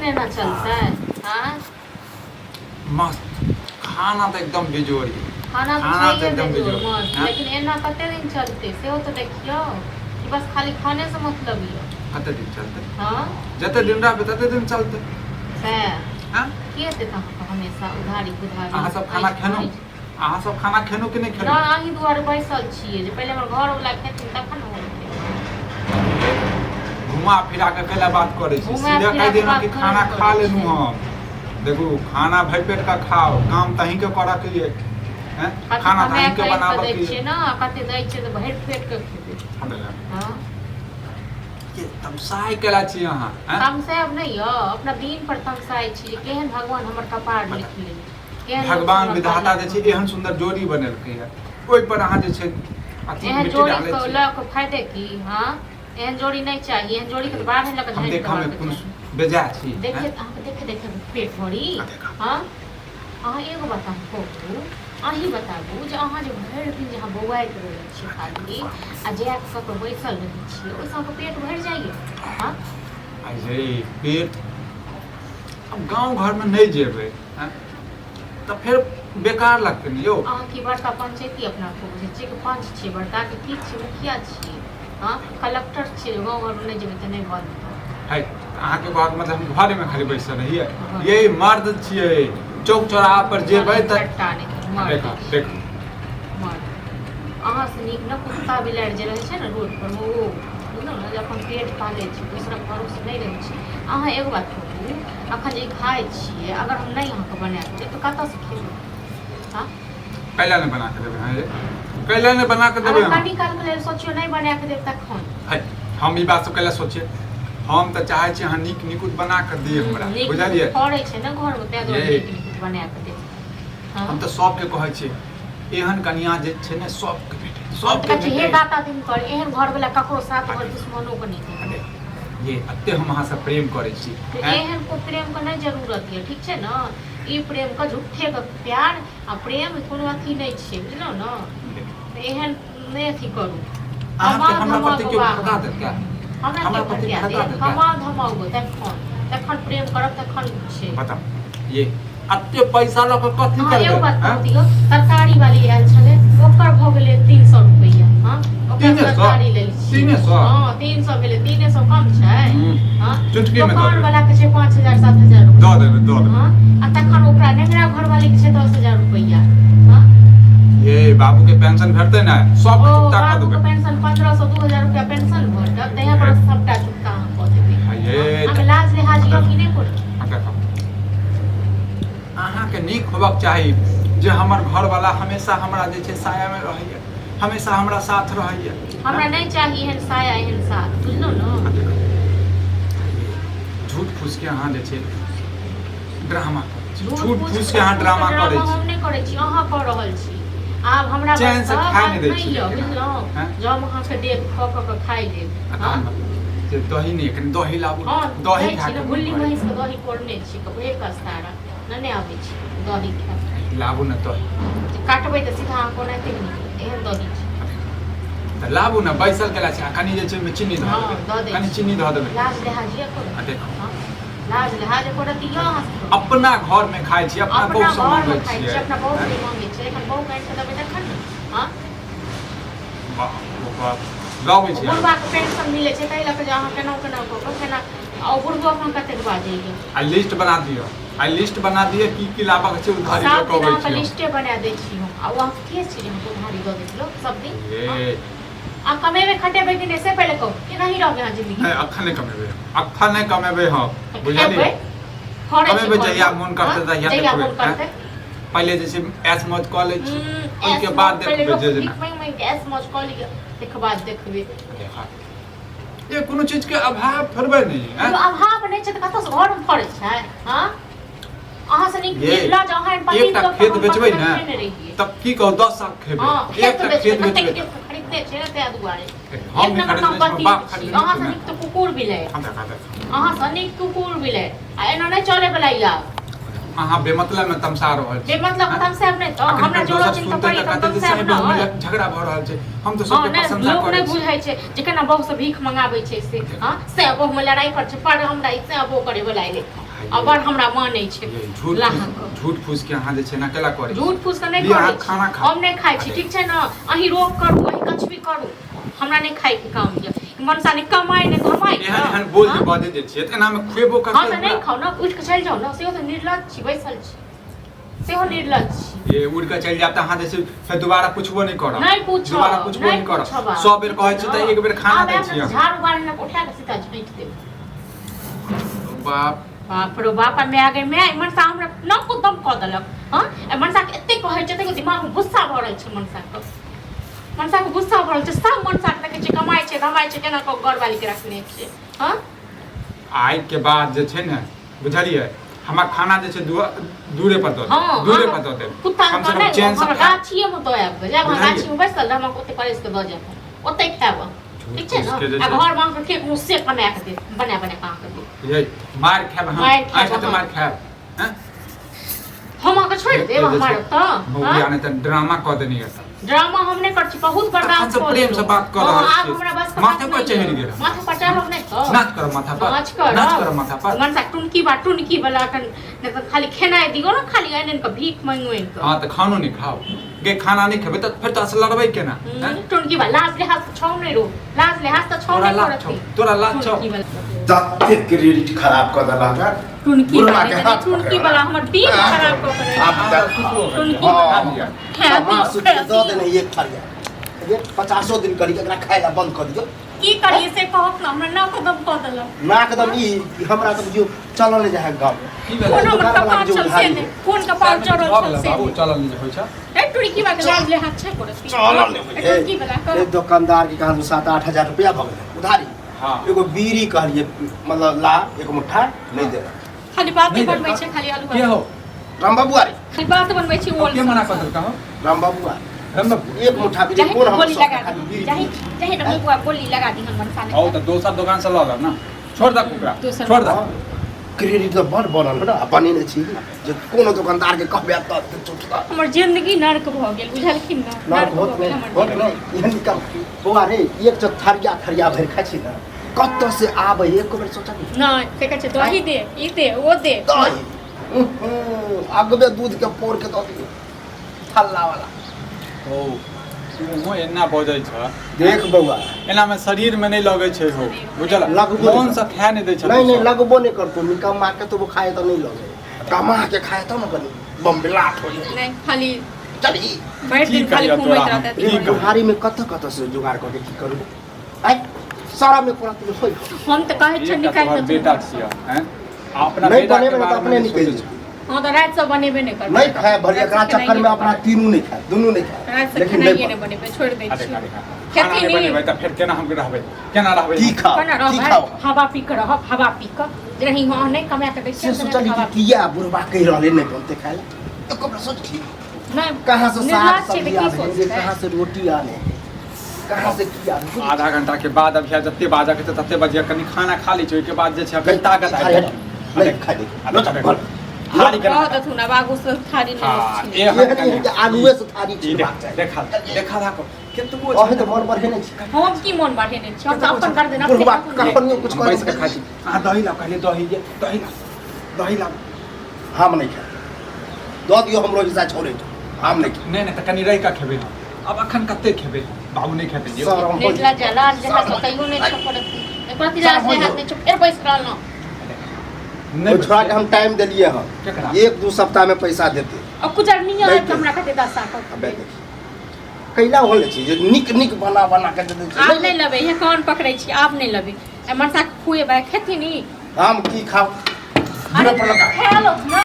एना चलता है? हाँ मस्त खाना तो एकदम बेजोड़ है। खाना तो खाना तो चाहिए एकदम बेजोड़ बेजोड़, मस्त, हाँ? लेकिन एना कते दिन चलते से हो तो देखियो कि बस खाली खाने से मतलब ही है। कते दिन चलते? हाँ जते दिन रहबे तते दिन चलते। से हाँ? के देता हमेशा उधारी उधारी अहाँ सब खाना खेनो? अहाँ सब खाना खेनो कि नहीं ना खेनो? अहीं दुआरे बैसल छियै जे पहिले हमर घर वाला खेथिन तखन हो घुमा फिरा के पहले बात करे छी, घुमा सीधे फिरा कह के देना बात कि करे खाना पड़ै खा लेनु छै। हम। देखो खाना भर पेट का खाओ, काम तहीं के करऽ के लिए हैं, खाना तहीं के बनाबऽ के लिए। ना कते दै छै तऽ भरि पेट के खेबै। हाँ ये तमसाय केला छी अहाँ, हैं? तमसायब नहीं हो, अपना दिन पर तमसाय छी जे केहन भगवान हमर कपार लिखले। केहन भगवान लोक विधाता हमरा जे छै एहन सुंदर जोड़ी बनेलकै है, ओइ पर अहाँ जे छै अथी एहन मिट्टी जोड़ी डालै को छी। लऽ के फायदे की? हाँ एहन जोड़ी नहीं चाहिए, एहन जोड़ी के तो बाहर लग हम जाए देखऽ में कुछ बेजा छी, देखे हैं? अहाँ देखे देखे पेट भरी। आ देखा। हाँ अहाँ एगो बताबू अहीं बताबू जे अहाँ जे भरि दिन जहाँ बौआइत रहै छियै खाली आ जाए कऽ बैसल रहै छियै ओहिसँ अहाँके पेट भरि जाइए। हाँ अरे पेट अब गांव घर में नहीं जेबै, हैं? तो फिर बेकार लगते नहीं यौ। अहाँ की बड़का पंचायती अपना को बुझै छियै कि पंच छियै बड़का कि की छियै मुखिया छियै? हाँ कलेक्टर छियै, गाँव घरमे नहीं जेबै तऽ नहीं बनतै। है अहाँ के बात मतलब हम घरे में खाली बैसल रहिए, यही मर्द छियै, चौक चौराहा पर जेबै तऽ देखा देख अहाँ से नीक न कुत्ता बिलाड़ि जे रहै छै ने रोड पर ओ बुझलहुँ ने जे अपन पेट पालै छै दोसरक भरोसे नहीं रहै छै। अहाँ एगो बात कहू अखन जे खाइ छियै अगर हम नहीं अहाँके बना के देब तऽ कतऽसँ खेबै? हाँ कैला नहीं बना के देबै? हाँ ये कैला नहीं बना के देबै? अगर हम कनी काल के लेल सोचियो नहीं बना के देब तखन है हम ई बात सब कैला सोचिए, हम तऽ चाहै छी अहाँ नीक निकुत बना के दिए हमरा, नीक बुझलिए? पड़ै छै ने घर में तै दुआरे ये। नीक नीक बना के देब। हाँ हम तऽ सबके कहै छियै एहन कनिया जे छै ने सबके भेटै, हम सबके तऽ कहै छी हे भेटै। दाता दिन कर एहन घर वाला ककरो साथ घर दुश्मनों के नहीं अरे, देब। ये अते हम अहाँ से प्रेम करै छी, तो हैं? एहन को प्रेम के नहीं जरूरत है, ठीक छै ना? ई प्रेम का झूठे का प्यार आ प्रेम कोनो अथी नहीं छै, बुझलौ ना? तो एहन नहीं अथी करू। अहाँके हमरा प्रति केओ भगा देत क्या? हमरा हमरा के प्रति भगा भगा दे देत कमा क्या? धमाओ तखन प्रेम करब तखन छै। बताओ ये अते पैसा लऽ के कथी हाँ करबै? एगो बात हैं? कह दियौ तरकारी वाली आयल छलै ओकर भऽ गेलै 300 रुपैया। हाँ ओकर 300? तरकारी लेल छी 300? हाँ 300 भेलै 300 कम छै? हाँ चुटकी में दऽ दुकान देबै। वाला के छै 5000 7000 रुपैया। दऽ देबै। हाँ आ तखन ओकरा नेंगरा घर वाली के छै 10000 रुपैया। हाँ ये बाबू के पेंशन भेटतै ने सब ओ चुकता कर बाबू के देबै। पेंशन 1500 2000 रुपैया पेंशन भेटत तहिया पर सबटा चुकता अहाँ कऽ देबै। ये अहाँ लाज लिहाज यौ कि नहीं करू? देखो अहाँके नीक होबक चाही जे हमर घर वाला हमेशा हमरा जे छै साया में रहैया, हमेशा हमरा साथ रहैया। हमरा नहीं चाहिए एहन साया एहन साथ, बुझलौ ना? झूठ फूस के अहाँ जे छै ड्रामा झूठ झूठ फूस फूस के अहाँ ड्रामा करै हम छी। नहीं करै छी अहाँ कऽ रहल छी। आब हमरा चैन से खाय नहीं दै छी यौ लेकिन, बुझलौ? हैं? जब हम अहाँके देब खऽ कऽ खाइ लेब। हाँ जे दही नहीं कनी दही लाबू, हाँ दही दै खा छी के ने भुल्ली महींष के दही कोरने छी कबे कस्तारा नहि आबै छी दही खाय। लाबू ने दही काटबै तऽ सीधा अहाँ कोनाते नीक एहन दही छै। तऽ लाबू ने बैसल केला छै कनी जे छै ओहिमे चीनी धऽ हाँ देबै, दऽ दै कनी छी। चीनी धऽ देबै। लाज लिहाज यऽ करू। आ देखो हाँ लाज लिहाज करत यऽ अहाँ अपना घर में खाइ छी, अपना अपना बहु से घर मांगै में खाइ छी छियै। अपना बहुत नहीं मांगे छै एखन बहुत काटि कऽ देबै तखन ने। हाँ गाबै छी बुढ़बा के पेंशन मिलै छै ताहि लऽ कऽ जे अहाँ केना केना कऽ कऽ केना आ बुढ़बो अपन कतेक बाजैए। आ लिस्ट बना दियौ, आ लिस्ट बना दियौ की लाबक छै उधारी सब लऽ कऽ दिन अबै अहाँके छी। लिस्टे बना दै छी हम आ अहाँ के छी जे हमको उधारी दऽ देतियौ सब दिन? ये आ कमेबै खटेबै कि नहीं से पहले कहू कि नहीं रहबै अहाँ जिंदगी नहीं अखन नहीं कमेबै, अखन नहीं कमेबै हम, बुझलियै? खेबै खड़े छी कमेबै घर जहिया पर। मोन करतै हाँ, तहिया जहिया मोन देखबै, करतै। पहिले जे छै ऐश मौज कऽ लै छी, ओहिके ऐश बाद मौज पहिले देखबै लोक जे जेना। भीख मांगि गैस मौज कऽ लिअ तकर बाद देखबै। ये कोनो चीज के अभाव थोड़बे नहीं है। जो अभाव नहीं छै तऽ कतऽ से घर में फड़ै छै? हाँ अहाँ से नीक ये लऽ जाउ अहाँ पनीर एकटा लोक खेत हम बेचबै पकड़ने ने नहि रहियै। तब की कहू 10 साल खेबै। हाँ खेत एकटा बेचबै खेत कतेक बेचबै खेत खरीदते छै ने ताहि दुआरे। हम एक नहीं नंबर खरीदने संपत्ति छी, बाप छी खरीदने अहाँ छी से ने। नीक तऽ कुकुर बिलाइ हम देखा देख अहाँ से नीक कुकुर बिलाइ आ एना नहीं चले वाला या अहाँ बेमतलब में तमसा रहल छी। बेमतलब खतम से अब नहीं तो हमरा जरूरत छै तऽ पड़ी खतम से अब ना झगड़ा भऽ रहल छै, हम तऽ हाँ सबके नहीं प्रशंसा लोक करै नहीं छी। बुझाइ छै जे केना बहु से भीख मंगाबै छै से हाँ से बहु में लड़ाई पर छै पर हमरा इससे अबो करे वाला एले अबर हमरा मानै छै झूठ लाहक झूठ फूस के अहाँ जे छै ना केला करै झूठ फूस के नहीं लिअ, अहाँ करै छी खाना खाउ। हम नहीं खाइ छी ठीक छै ना अहीं रोक करू अहीं कुछ भी करू हमरा नहीं खाइ के काम ये मनसा ने कमाई ने धमाई एहन एहन बोल के बाजे दे छियै एना में खुएबो करतै हां त नहीं खाउ ना उठ के चल जाओ ना सेहो त निर्लज छी बैसल छी सेहो निर्लज छी ये उड़ के चल जाता अहाँ जैसे फिर दोबारा पूछबो नहीं करब नहीं पूछब दोबारा पूछबो नहीं करब 100 बेर कहै छी त एक बेर खाना दै छी हम झाड़ू बार ना उठा के सीधा झैंट देब बाप बाप रे बाप मैं आगे मैं मनसा हमरा न को दम क देलक हां मनसा के एते कहै छै त दिमाग में गुस्सा भरल छै मनसा के गुस्सा भरल छै सब मनसा के कहै छै कमाई छै धमाई छै केना को घर वाली के रखने छै हां आइ के बाद जे छै ने बुझलियै हमरा खाना जे छै दूरे पर दो दूरे पर दो दे कुत्ता कम से के कम चैन से खा गाछिए में दो आब जब हम गाछी में बैसल हम ओते परेश के द जाब ओते खाब ठीक छै ना आ घर में के मुझसे बना के दे बना कहां के दे ये मार खाब हम आज तो मार खाब हैं हम आके छोड़ देब हमार त हो गया नहीं तो ड्रामा क देनी है ड्रामा हम नहीं कर छी बहुत बर्दाश्त कर प्रेम से बात कर रहल छी हमरा बस माथे पर चढ़ गेल माथा पर चढ़ब नहीं तो नाच कर माथा पर नाच कर माथा पर मनसा टुनकी वाला कन नहीं तो खाली खेनाई दियो ना खाली एनन का भीख मांगो इनका हां तो खानो नहीं खाओ गे खाना नहीं खेबे तो फिर तो असल लड़बै केना टुनकी वाला लाज लिहाज छौ नहीं रो लाज लिहाज तो छौ नहीं करत तोरा लाज छौ तते क्रेडिट खराब कर देला का टुनकी वाला हमर दिन खराब कर करे आप टुनकी हां सुत दो दिन एक फरिया ये 50 दिन करी एकरा खाइला बंद कर दियो की करिए से कहत ना हमरा ना कदम क देला नाकदम ई हमरा तो जो चलल नहीं जाए गांव की कोन हमर कपाल चल से ने कोन कपाल चढ़ल चल से बाबू चलल नहीं होय छै ए टुनकी वाला लाज लिहाज छै करत चलल नहीं टुनकी वाला कर एक दुकानदार के कहां 7-8 हजार रुपया भ गेल उधारी हां एगो बीड़ी कहलिए मतलब ला एक मुट्ठा नहीं दे खाली बात बनबै छै खाली आलू के हो राम बाबू आरे खाली बात बनबै छै ओल के मना कर देलका हो राम बाबू आरे राम बाबू एक मुट्ठा बीड़ी कोन हम बोली लगा खाली दी बीड़ी चाहे चाहे डबुआ बोली लगा दी हम मनसा औ तो दोसर दुकान से ल लो ना छोड़ द कुकरा दोसर छोड़ द क्रेडिट तो बड़ बनल ना अपने ने छी जे कोनो दुकानदार के कहबे त चुटता हमर जिंदगी नरक भ गेल बुझलखिन ना नरक होत नहीं एहन काम बौआ रे एक जो थरिया भर खाइ छी ना कत से आबै एक बेर सोचनी नहीं से कहै छै दही दे ई दे ओ दे दही अगबे दूध के पोर के दऽ दियो थल्ला वाला ओ तू एना बजै छ देख बौआ एना में शरीर में नहीं लगे छै हो बुझल लगबो कौन सा खाए नहीं दै छ नहीं लगबो नहीं करतो निकम्मा के तो वो खाए तो नहीं लगे कमा के खाए तो ना कनी बम्बलाट हो नहीं खाली चली बैठ दिन खाली घूमैत रहता ये बुहारी में कत से जुगाड़ करके की करू आई सारा में पूरा तुम होई हम तो कहै छ निकाल के बेटा छियै हैं अपना नहीं बेटा के बने बारे अपने में निकल सोचै हां तो रात से बनेबे नहीं कर नहीं खाए भले एकरा चक्कर में अपना तीनों नहीं खाए दोनों नहीं खाए रात से लेकिन नहीं नहीं बनेबे छोड़ दे अरे छी खाना खेती नहीं नहीं बनेबै त फिर केना हम रहबै केना रहबै की खाओ केना की रहबै खाओ हवा पी के रहब हवा पी के रही वहां नहीं कमा के से सोचली कि किया बुढ़वा कह रहले नहीं बनते खाए तो कब सोच की नहीं कहां से निर्लाज साग छै सब्जी की आने सोचते कहां से रोटी आने कहां से की आने आधा घंटा के बाद अभी जत्ते बाजा के तत्ते बजे कनी खाना खा ली छै के बाद जे छै कनी ताकत आ जाय नहीं खाए दे थाली के बहुत थुना बागु से थारी हां नहीं ए ये नहीं कि आगुए से थारी ई छी देखा देखा राखो केतबो ओहे तो मन बढ़े नहीं छी हम की मन बाटे नहीं छी हम तो अपन कर देना बुढ़वा कहां कुछ बैठ कर के खा छी हां दही ला कहले दही ला हम नहीं खाए दो दियो हमरो हिस्सा छोड़े हम नहीं खाए नहीं त कनी रह का खेबे अब अखन कते खेबे बाबू नहीं खेते जे नेटला जला जहा तो कहियो नहीं छपड़त एक बार तिला से हाथ में चुप फिर बैठ रहल ना वो छोड़ा के हम टाइम दिलिए हम केकरा? 1-2 सप्ताह में पैसा देते अब कुछ नहीं है कि हमरा कहते 10 साल अबे कैला होले छी जे निक बना के दे दे आप नहीं लबे ये कौन पकड़े छी आप नहीं लबे मनसा खुए बा खेती नहीं हम की खाओ अरे पूरा लगा खेलो ना